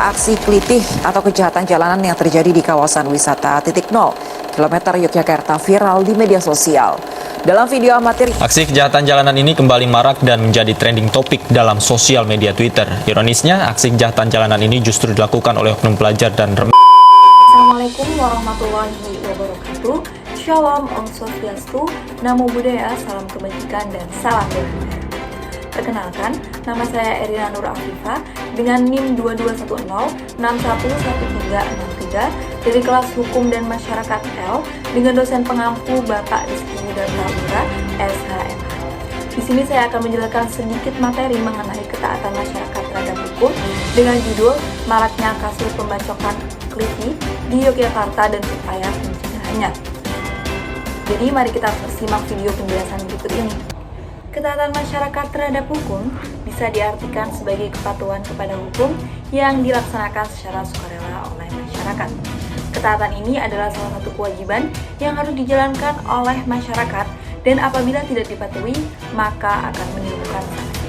aksi kelitih atau kejahatan jalanan yang terjadi di kawasan wisata titik nol kilometer Yogyakarta viral di media sosial. Dalam video amatir, aksi kejahatan jalanan ini kembali marak dan menjadi trending topik dalam sosial media Twitter. Ironisnya, aksi kejahatan jalanan ini justru dilakukan oleh oknum pelajar dan remaja. Assalamualaikum warahmatullahi wabarakatuh. Shalom, Om Swastiastu, Namo Buddhaya, salam kebajikan dan salam bela. Perkenalkan, nama saya Erina Nur Afifah dengan NIM 2210611363 dari kelas Hukum dan Masyarakat L dengan dosen pengampu Bapak Rizky Yudha Prawira, SHMH. Di sini saya akan menjelaskan sedikit materi mengenai ketaatan masyarakat terhadap hukum dengan judul maraknya kasus pembacokan kelitih di Yogyakarta dan upaya pencegahannya. Jadi mari kita simak video penjelasan berikut ini. Ketaatan masyarakat terhadap hukum bisa diartikan sebagai kepatuhan kepada hukum yang dilaksanakan secara sukarela oleh masyarakat. Ketaatan ini adalah salah satu kewajiban yang harus dijalankan oleh masyarakat dan apabila tidak dipatuhi, maka akan menimbulkan sanksi.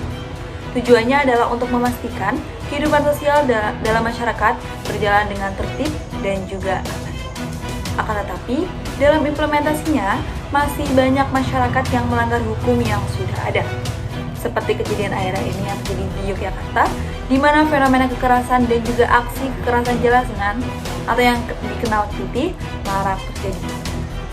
Tujuannya adalah untuk memastikan kehidupan sosial dalam masyarakat berjalan dengan tertib dan juga aman. Akan tetapi, dalam implementasinya, masih banyak masyarakat yang melanggar hukum yang sudah ada. Seperti kejadian akhir ini yang terjadi di Yogyakarta, di mana fenomena kekerasan dan juga aksi kekerasan jalanan atau yang dikenal kelitih marak terjadi.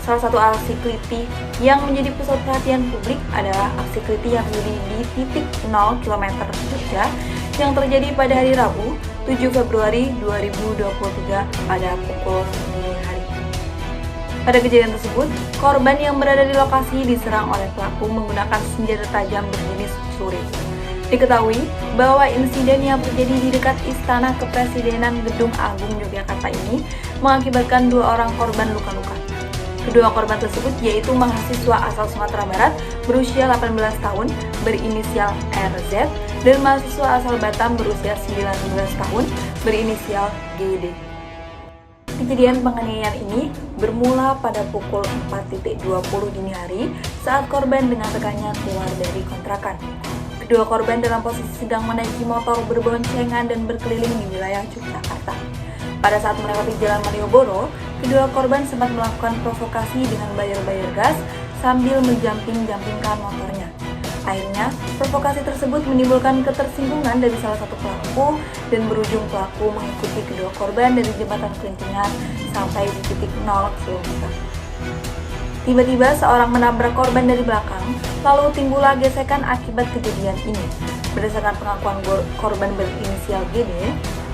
Salah satu aksi kelitih yang menjadi pusat perhatian publik adalah aksi kelitih yang terjadi di titik 0 km Jogja yang terjadi pada hari Rabu 7 Februari 2023 pada pukul 9 hari. Pada kejadian tersebut, korban yang berada di lokasi diserang oleh pelaku menggunakan senjata tajam berjenis celurit. Diketahui bahwa insiden yang terjadi di dekat Istana Kepresidenan Gedung Agung Yogyakarta ini mengakibatkan 2 orang korban luka-luka. Kedua korban tersebut yaitu mahasiswa asal Sumatera Barat berusia 18 tahun berinisial RZ dan mahasiswa asal Batam berusia 19 tahun berinisial GD. Kejadian penganiayaan ini bermula pada pukul 4.20 dini hari saat korban dengan rekannya keluar dari kontrakan. Kedua korban dalam posisi sedang menaiki motor berboncengan dan berkeliling di wilayah Yogyakarta. Pada saat melewati Jalan Malioboro, kedua korban sempat melakukan provokasi dengan bayar-bayar gas sambil menjamping-jampingkan motornya. Akhirnya, provokasi tersebut menimbulkan ketersinggungan dari salah satu pelaku dan berujung pelaku mengikuti kedua korban dari jembatan Kelincingan sampai di titik 0 km. Tiba-tiba seorang menabrak korban dari belakang, lalu timbullah gesekan akibat kejadian ini. Berdasarkan pengakuan korban berinisial GD,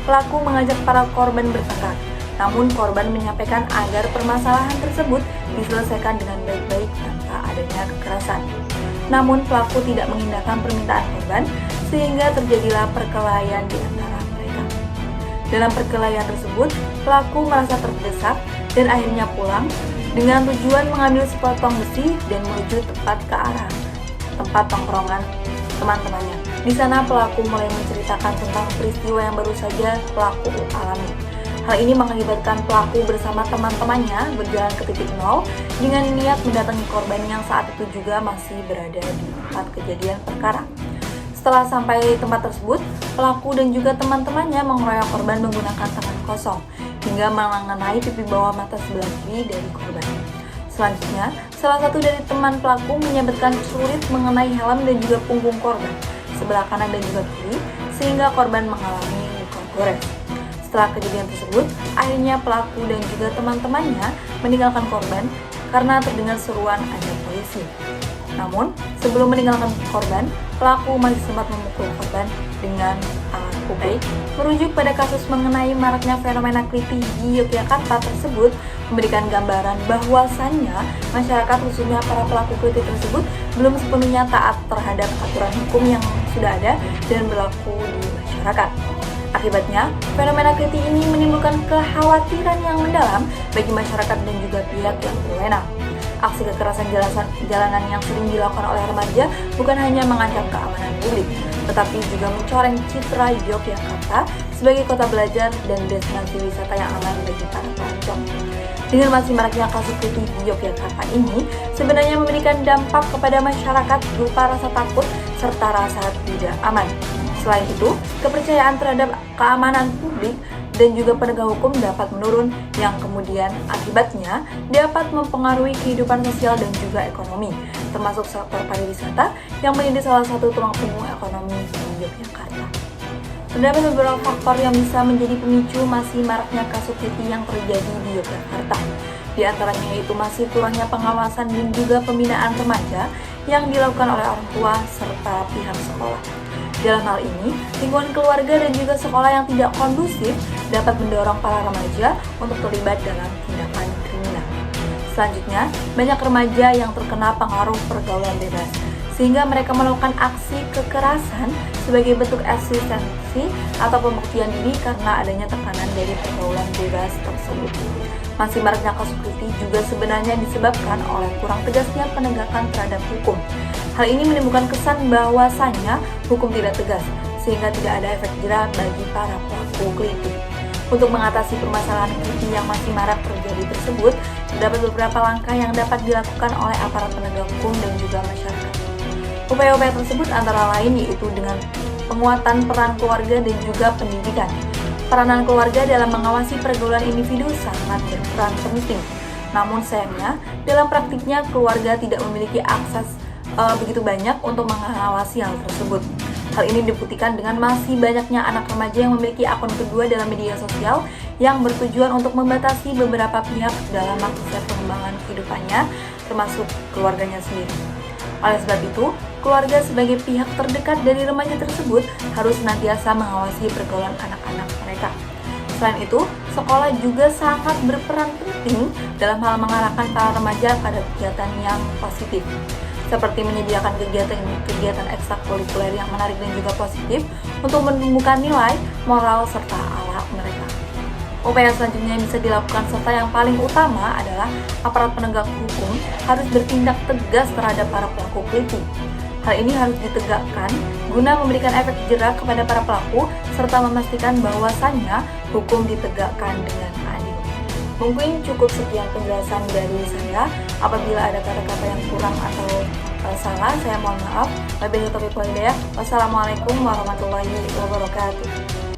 pelaku mengajak para korban bertengkar. Namun korban menyampaikan agar permasalahan tersebut diselesaikan dengan baik-baik tanpa adanya kekerasan. Namun pelaku tidak mengindahkan permintaan korban sehingga terjadilah perkelahian di antara mereka. Dalam perkelahian tersebut, pelaku merasa terdesak dan akhirnya pulang dengan tujuan mengambil sepotong besi dan menuju tepat ke arah tempat tongkrongan teman-temannya. Di sana pelaku mulai menceritakan tentang peristiwa yang baru saja pelaku alami. Hal ini mengakibatkan pelaku bersama teman-temannya berjalan ke titik 0 dengan niat mendatangi korban yang saat itu juga masih berada di tempat kejadian perkara. Setelah sampai tempat tersebut, pelaku dan juga teman-temannya mengeroyok korban menggunakan tangan kosong hingga mengenai pipi bawah mata sebelah kiri dari korban. Selanjutnya, salah satu dari teman pelaku menyabetkan celurit mengenai helm dan juga punggung korban sebelah kanan dan juga kiri sehingga korban mengalami luka gores. Setelah kejadian tersebut, akhirnya pelaku dan juga teman-temannya meninggalkan korban karena terdengar seruan ada polisi. Namun, sebelum meninggalkan korban, pelaku masih sempat memukul korban dengan alat pukul. Merujuk pada kasus mengenai maraknya fenomena kelitih di Yogyakarta tersebut, memberikan gambaran bahwasannya masyarakat khususnya para pelaku kelitih tersebut belum sepenuhnya taat terhadap aturan hukum yang sudah ada dan berlaku di masyarakat. Akibatnya, fenomena kelitih ini menimbulkan kekhawatiran yang mendalam bagi masyarakat dan juga pihak yang berwenang. Aksi kekerasan jalanan yang sering dilakukan oleh remaja bukan hanya mengancam keamanan publik, tetapi juga mencoreng citra Yogyakarta sebagai kota belajar dan destinasi wisata yang aman bagi para pelancong. Dengan masih maraknya kasus kelitih di Yogyakarta ini, sebenarnya memberikan dampak kepada masyarakat berupa rasa takut serta rasa tidak aman. Selain itu, kepercayaan terhadap keamanan publik dan juga penegak hukum dapat menurun yang kemudian akibatnya dapat mempengaruhi kehidupan sosial dan juga ekonomi, termasuk sektor pariwisata yang menjadi salah satu tulang punggung ekonomi di Yogyakarta. Terdapat beberapa faktor yang bisa menjadi pemicu masih maraknya kasus KITI yang terjadi di Yogyakarta. Di antaranya yaitu masih kurangnya pengawasan dan juga pembinaan remaja yang dilakukan oleh orang tua serta pihak sekolah. Dalam hal ini, lingkungan keluarga dan juga sekolah yang tidak kondusif dapat mendorong para remaja untuk terlibat dalam tindakan kriminal. Selanjutnya, banyak remaja yang terkena pengaruh pergaulan bebas, sehingga mereka melakukan aksi kekerasan sebagai bentuk eksistensi atau pembuktian diri karena adanya tekanan dari pergaulan bebas tersebut. Masih maraknya kasus KITI juga sebenarnya disebabkan oleh kurang tegasnya penegakan terhadap hukum. Hal ini menimbulkan kesan bahwasannya hukum tidak tegas, sehingga tidak ada efek jera bagi para pelaku KITI. Untuk mengatasi permasalahan KITI yang masih marak terjadi tersebut, terdapat beberapa langkah yang dapat dilakukan oleh aparat penegak hukum dan juga masyarakat. Upaya-upaya tersebut antara lain yaitu dengan penguatan peran keluarga dan juga pendidikan. Peranan keluarga dalam mengawasi pergaulan individu sangat berperan penting. Namun sayangnya, dalam praktiknya keluarga tidak memiliki akses begitu banyak untuk mengawasi hal tersebut. Hal ini dibuktikan dengan masih banyaknya anak remaja yang memiliki akun kedua dalam media sosial yang bertujuan untuk membatasi beberapa pihak dalam akses pengembangan kehidupannya, termasuk keluarganya sendiri. Oleh sebab itu, keluarga sebagai pihak terdekat dari remaja tersebut harus senantiasa mengawasi pergaulan anak-anak mereka. Selain itu, sekolah juga sangat berperan penting dalam hal mengarahkan para remaja pada kegiatan yang positif, seperti menyediakan kegiatan ekstrakurikuler yang menarik dan juga positif untuk menumbuhkan nilai, moral, serta akhlak mereka. Upaya selanjutnya yang bisa dilakukan serta yang paling utama adalah aparat penegak hukum harus bertindak tegas terhadap para pelaku KITI. Hal ini harus ditegakkan guna memberikan efek jera kepada para pelaku serta memastikan bahwasannya hukum ditegakkan dengan adil. Mungkin cukup sekian penjelasan dari saya. Apabila ada kata-kata yang kurang atau salah, saya mohon maaf. Wabillahi taufiq wal hidayah. Wassalamualaikum warahmatullahi wabarakatuh.